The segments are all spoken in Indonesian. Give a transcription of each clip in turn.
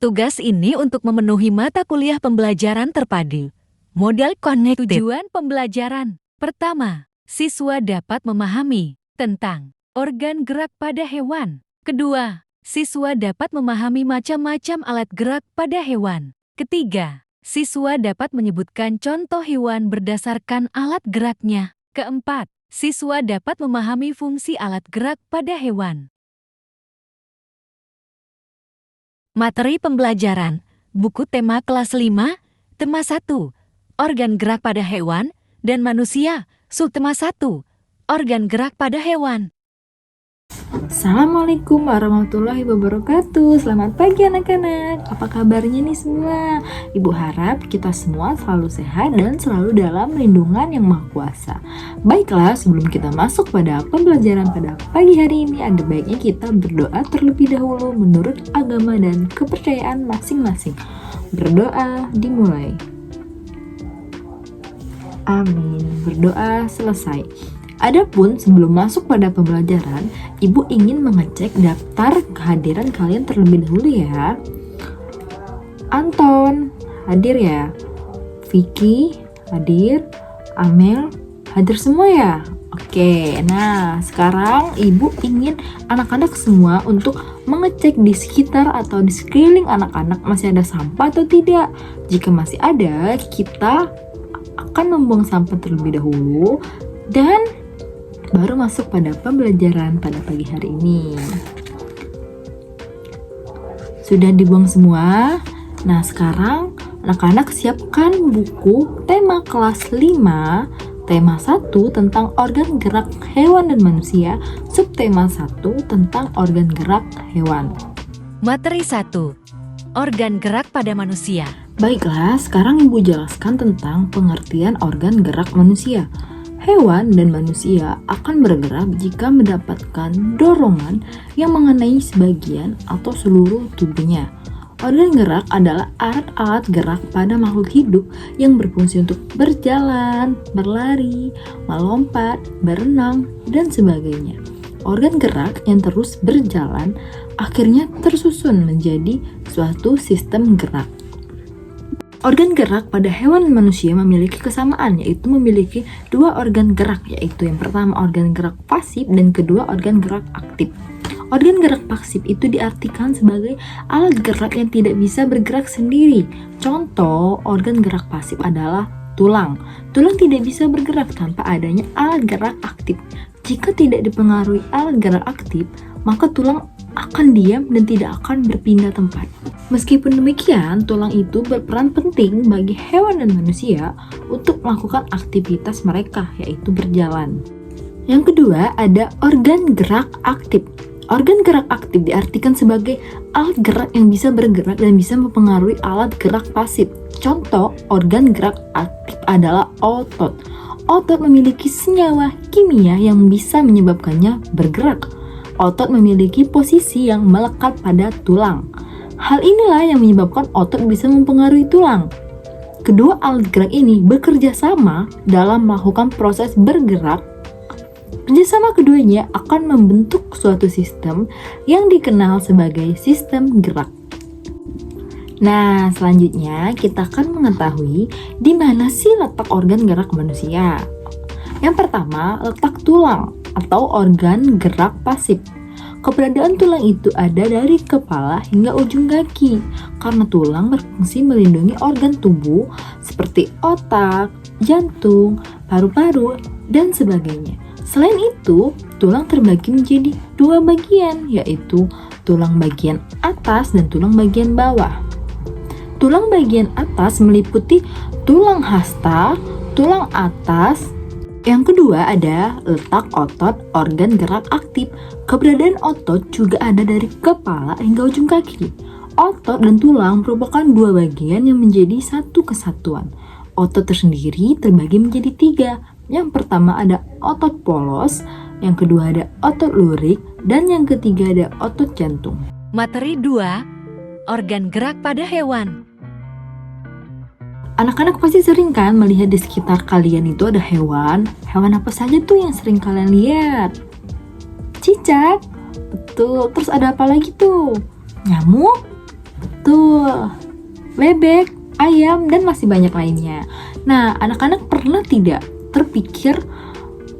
Tugas ini untuk memenuhi mata kuliah pembelajaran terpadu. Model Connected. Tujuan pembelajaran. Pertama, siswa dapat memahami tentang organ gerak pada hewan. Kedua, siswa dapat memahami macam-macam alat gerak pada hewan. Ketiga, siswa dapat menyebutkan contoh hewan berdasarkan alat geraknya. Keempat, siswa dapat memahami fungsi alat gerak pada hewan. Materi pembelajaran, buku tema kelas 5, tema 1, organ gerak pada hewan dan manusia, subtema 1, organ gerak pada hewan. Assalamualaikum warahmatullahi wabarakatuh. Selamat pagi anak-anak. Apa kabarnya nih semua? Ibu harap kita semua selalu sehat dan selalu dalam lindungan yang Maha Kuasa. Baiklah, sebelum kita masuk pada pembelajaran pada pagi hari ini, ada baiknya kita berdoa terlebih dahulu menurut agama dan kepercayaan masing-masing. Berdoa dimulai. Amin. Berdoa selesai. Adapun sebelum masuk pada pembelajaran, Ibu ingin mengecek daftar kehadiran kalian terlebih dahulu ya. Anton, hadir ya? Vicky, hadir? Amel, hadir semua ya? Oke, nah sekarang Ibu ingin anak-anak semua untuk mengecek di sekitar atau di sekeliling anak-anak masih ada sampah atau tidak. Jika masih ada, kita akan membuang sampah terlebih dahulu dan baru masuk pada pembelajaran pada pagi hari ini. Sudah dibuang semua? Nah sekarang anak-anak siapkan buku tema kelas 5, tema 1 tentang organ gerak hewan dan manusia, subtema 1 tentang organ gerak hewan. Materi 1, organ gerak pada manusia. Baiklah, sekarang Ibu jelaskan tentang pengertian organ gerak manusia. Hewan dan manusia akan bergerak jika mendapatkan dorongan yang mengenai sebagian atau seluruh tubuhnya. Organ gerak adalah alat-alat gerak pada makhluk hidup yang berfungsi untuk berjalan, berlari, melompat, berenang, dan sebagainya. Organ gerak yang terus berjalan akhirnya tersusun menjadi suatu sistem gerak. Organ gerak pada hewan dan manusia memiliki kesamaan, yaitu memiliki dua organ gerak, yaitu yang pertama organ gerak pasif dan kedua organ gerak aktif. Organ gerak pasif itu diartikan sebagai alat gerak yang tidak bisa bergerak sendiri. Contoh organ gerak pasif adalah tulang. Tulang tidak bisa bergerak tanpa adanya alat gerak aktif. Jika tidak dipengaruhi alat gerak aktif, maka tulang akan diam dan tidak akan berpindah tempat. Meskipun demikian, tulang itu berperan penting bagi hewan dan manusia untuk melakukan aktivitas mereka, yaitu berjalan. Yang kedua, ada organ gerak aktif. Organ gerak aktif diartikan sebagai alat gerak yang bisa bergerak dan bisa mempengaruhi alat gerak pasif. Contoh organ gerak aktif adalah otot. Otot memiliki senyawa kimia yang bisa menyebabkannya bergerak. Otot memiliki posisi yang melekat pada tulang. Hal inilah yang menyebabkan otot bisa mempengaruhi tulang. Kedua alat gerak ini bekerja sama dalam melakukan proses bergerak. Kerjasama keduanya akan membentuk suatu sistem yang dikenal sebagai sistem gerak. Nah, selanjutnya kita akan mengetahui di mana sih letak organ gerak manusia. Yang pertama, letak tulang atau organ gerak pasif. Keberadaan tulang itu ada dari kepala hingga ujung kaki, karena tulang berfungsi melindungi organ tubuh seperti otak, jantung, paru-paru, dan sebagainya. Selain itu, tulang terbagi menjadi dua bagian, yaitu tulang bagian atas dan tulang bagian bawah. Tulang bagian atas meliputi tulang hasta, tulang atas. Yang kedua ada letak otot organ gerak aktif. Keberadaan otot juga ada dari kepala hingga ujung kaki. Otot dan tulang merupakan dua bagian yang menjadi satu kesatuan. Otot tersendiri terbagi menjadi tiga. Yang pertama ada otot polos, yang kedua ada otot lurik, dan yang ketiga ada otot jantung. Materi 2, organ gerak pada hewan. Anak-anak pasti sering kan melihat di sekitar kalian itu ada hewan. Hewan apa saja tuh yang sering kalian lihat? Cicak. Betul. Terus ada apa lagi tuh? Nyamuk? Tuh, bebek, ayam, dan masih banyak lainnya. Nah, anak-anak pernah tidak terpikir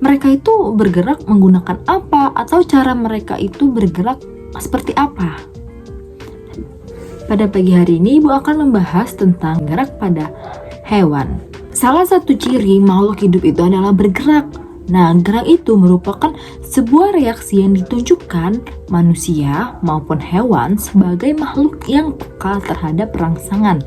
mereka itu bergerak menggunakan apa atau cara mereka itu bergerak seperti apa? Pada pagi hari ini, Ibu akan membahas tentang gerak pada hewan. Salah satu ciri makhluk hidup itu adalah bergerak. Nah, gerak itu merupakan sebuah reaksi yang ditunjukkan manusia maupun hewan sebagai makhluk yang peka terhadap rangsangan.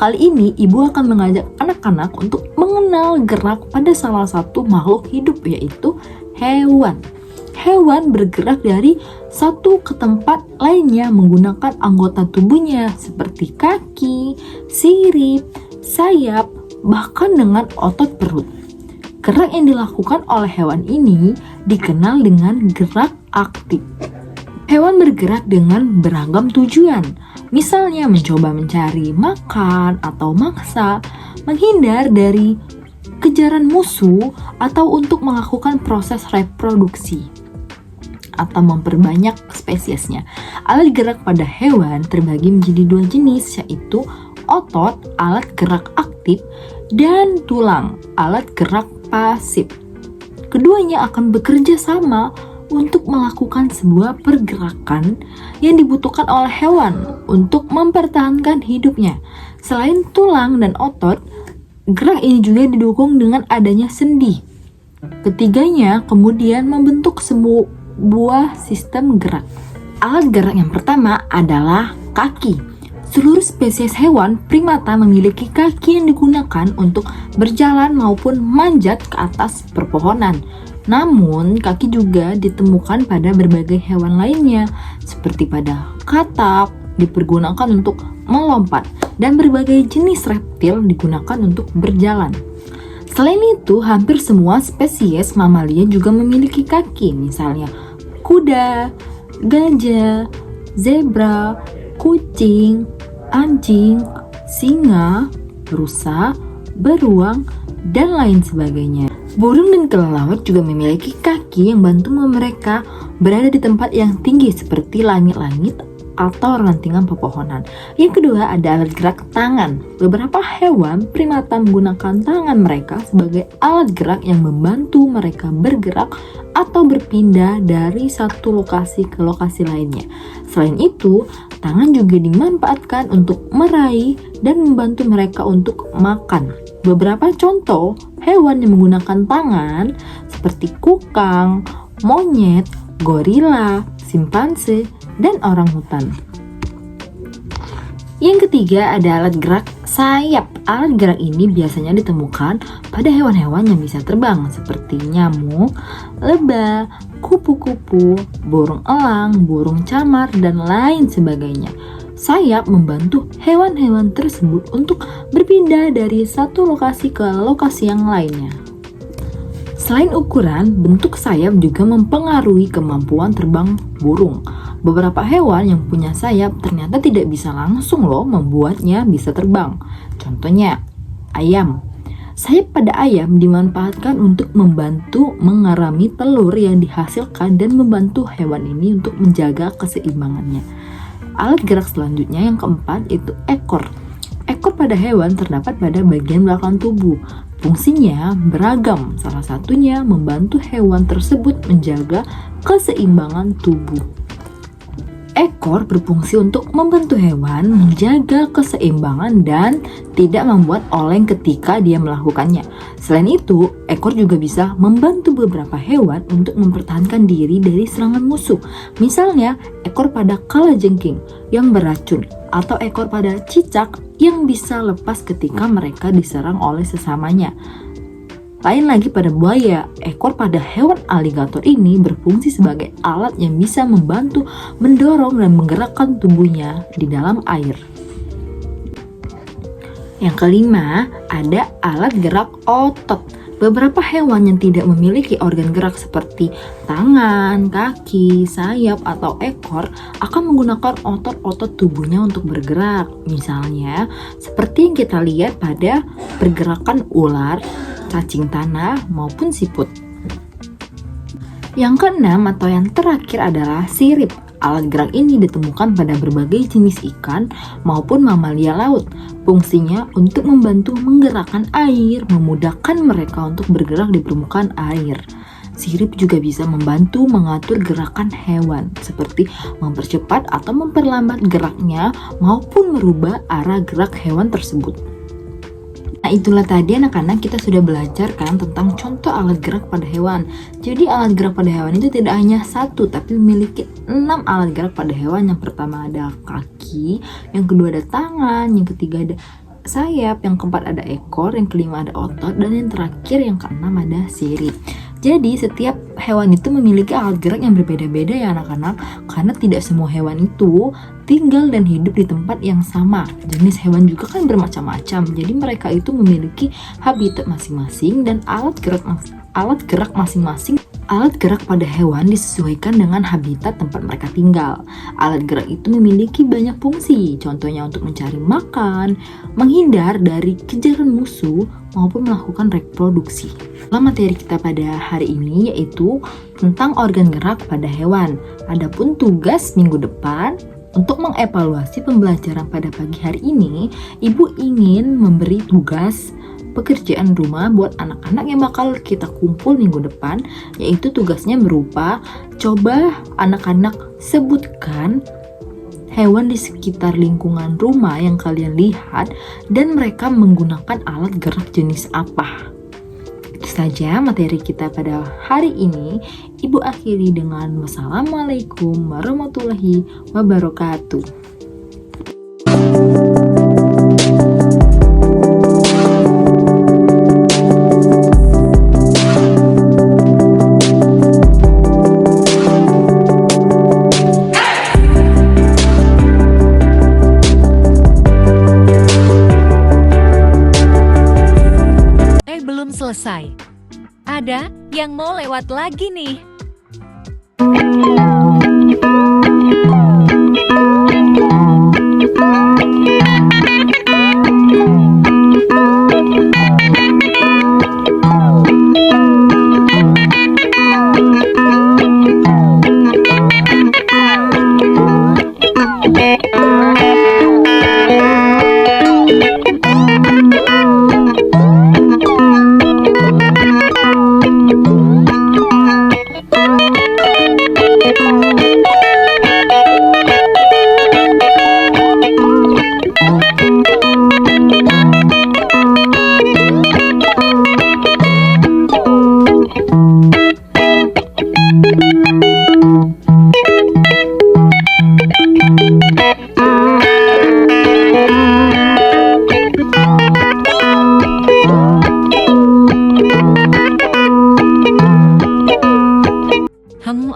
Kali ini, Ibu akan mengajak anak-anak untuk mengenal gerak pada salah satu makhluk hidup, yaitu hewan. Hewan bergerak dari satu ke tempat lainnya menggunakan anggota tubuhnya seperti kaki, sirip, sayap, bahkan dengan otot perut. Gerak yang dilakukan oleh hewan ini dikenal dengan gerak aktif. Hewan bergerak dengan beragam tujuan, misalnya mencoba mencari makan atau mangsa, menghindar dari kejaran musuh, atau untuk melakukan proses reproduksi atau memperbanyak spesiesnya. Alat gerak pada hewan terbagi menjadi dua jenis, yaitu otot, alat gerak aktif, dan tulang, alat gerak pasif. Keduanya akan bekerja sama untuk melakukan sebuah pergerakan yang dibutuhkan oleh hewan untuk mempertahankan hidupnya. Selain tulang dan otot, gerak ini juga didukung dengan adanya sendi. Ketiganya kemudian membentuk sebuah sistem gerak. Alat gerak yang pertama adalah kaki. Seluruh spesies hewan primata memiliki kaki yang digunakan untuk berjalan maupun manjat ke atas perpohonan. Namun, kaki juga ditemukan pada berbagai hewan lainnya, seperti pada katak dipergunakan untuk melompat, dan berbagai jenis reptil digunakan untuk berjalan. Selain itu, hampir semua spesies mamalia juga memiliki kaki, misalnya kuda, gajah, zebra, kucing, anjing, singa, rusa, beruang, dan lain sebagainya. Burung dan kelelawar juga memiliki kaki yang bantu mereka berada di tempat yang tinggi seperti langit-langit atau rantingan pepohonan. Yang kedua ada alat gerak tangan. Beberapa hewan primata menggunakan tangan mereka sebagai alat gerak yang membantu mereka bergerak atau berpindah dari satu lokasi ke lokasi lainnya. Selain itu, tangan juga dimanfaatkan untuk meraih dan membantu mereka untuk makan. Beberapa contoh hewan yang menggunakan tangan seperti kukang, monyet, gorila, simpanse, dan orangutan. Yang ketiga ada alat gerak sayap. Alat gerak ini biasanya ditemukan pada hewan-hewan yang bisa terbang seperti nyamuk, lebah, kupu-kupu, burung elang, burung camar, dan lain sebagainya. Sayap membantu hewan-hewan tersebut untuk berpindah dari satu lokasi ke lokasi yang lainnya. Selain ukuran, bentuk sayap juga mempengaruhi kemampuan terbang burung. Beberapa hewan yang punya sayap ternyata tidak bisa langsung membuatnya bisa terbang. Contohnya, ayam. Sayap pada ayam dimanfaatkan untuk membantu mengerami telur yang dihasilkan dan membantu hewan ini untuk menjaga keseimbangannya. Alat gerak selanjutnya yang keempat itu ekor. Ekor pada hewan terdapat pada bagian belakang tubuh. Fungsinya beragam, salah satunya membantu hewan tersebut menjaga keseimbangan tubuh. Ekor berfungsi untuk membantu hewan menjaga keseimbangan dan tidak membuat oleng ketika dia melakukannya. Selain itu, ekor juga bisa membantu beberapa hewan untuk mempertahankan diri dari serangan musuh. Misalnya, ekor pada kalajengking yang beracun atau ekor pada cicak yang bisa lepas ketika mereka diserang oleh sesamanya. Lain lagi pada buaya, ekor pada hewan aligator ini berfungsi sebagai alat yang bisa membantu mendorong dan menggerakkan tubuhnya di dalam air. Yang kelima, ada alat gerak otot. Beberapa hewan yang tidak memiliki organ gerak seperti tangan, kaki, sayap, atau ekor akan menggunakan otot-otot tubuhnya untuk bergerak. Misalnya, seperti yang kita lihat pada pergerakan ular, cacing tanah, maupun siput. Yang keenam atau yang terakhir adalah sirip. Alat gerak ini ditemukan pada berbagai jenis ikan maupun mamalia laut. Fungsinya untuk membantu menggerakkan air, memudahkan mereka untuk bergerak di permukaan air. Sirip juga bisa membantu mengatur gerakan hewan, seperti mempercepat atau memperlambat geraknya maupun merubah arah gerak hewan tersebut. Nah, itulah tadi anak-anak, kita sudah belajar kan tentang contoh alat gerak pada hewan. Jadi alat gerak pada hewan itu tidak hanya satu, tapi memiliki 6 alat gerak pada hewan. Yang pertama ada kaki, yang kedua ada tangan, yang ketiga ada sayap, yang keempat ada ekor, yang kelima ada otot, dan yang terakhir yang keenam ada sirip. Jadi setiap hewan itu memiliki alat gerak yang berbeda-beda ya anak-anak, karena tidak semua hewan itu tinggal dan hidup di tempat yang sama. Jenis hewan juga kan bermacam-macam, jadi mereka itu memiliki habitat masing-masing dan alat gerak masing-masing. Alat gerak pada hewan disesuaikan dengan habitat tempat mereka tinggal. Alat gerak itu memiliki banyak fungsi, contohnya untuk mencari makan, menghindar dari kejaran musuh, maupun melakukan reproduksi. Materi kita pada hari ini yaitu tentang organ gerak pada hewan. Adapun tugas minggu depan, untuk mengevaluasi pembelajaran pada pagi hari ini, Ibu ingin memberi tugas pekerjaan rumah buat anak-anak yang bakal kita kumpul minggu depan, yaitu tugasnya berupa coba anak-anak sebutkan hewan di sekitar lingkungan rumah yang kalian lihat dan mereka menggunakan alat gerak jenis apa. Itu saja materi kita pada hari ini. Ibu akhiri dengan wassalamualaikum warahmatullahi wabarakatuh. Belum selesai. Ada yang mau lewat lagi nih.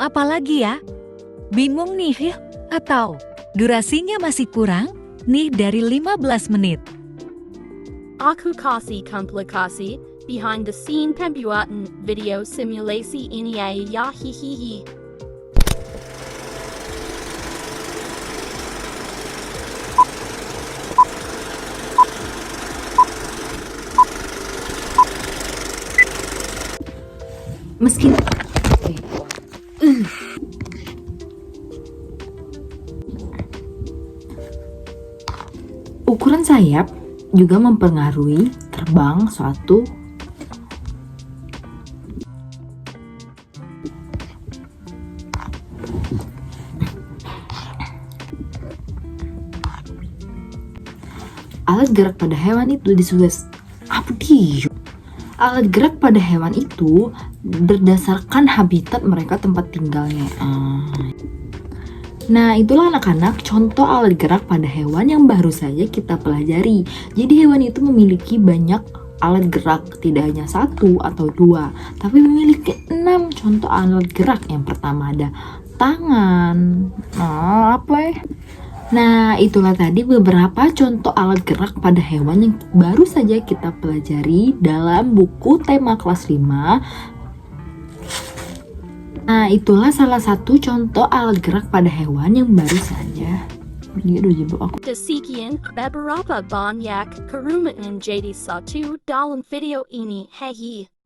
Apa lagi ya? Bingung nih, atau durasinya masih kurang nih dari 15 menit. Aku kasih komplikasi behind the scene pembuatan video simulasi ini ya hihihi. Meski ukuran sayap juga mempengaruhi terbang suatu alat gerak pada hewan itu Alat gerak pada hewan itu berdasarkan habitat mereka, tempat tinggalnya. Nah, itulah anak-anak contoh alat gerak pada hewan yang baru saja kita pelajari. Jadi hewan itu memiliki banyak alat gerak, tidak hanya 1 atau 2, tapi memiliki 6 contoh alat gerak. Yang pertama ada tangan. Nah, itulah tadi beberapa contoh alat gerak pada hewan yang baru saja kita pelajari dalam buku tema kelas 5. Nah, itulah salah satu contoh alat gerak pada hewan yang baru saja. Sekian beberapa banyak kerumitan jadi satu dalam video ini. Hehe.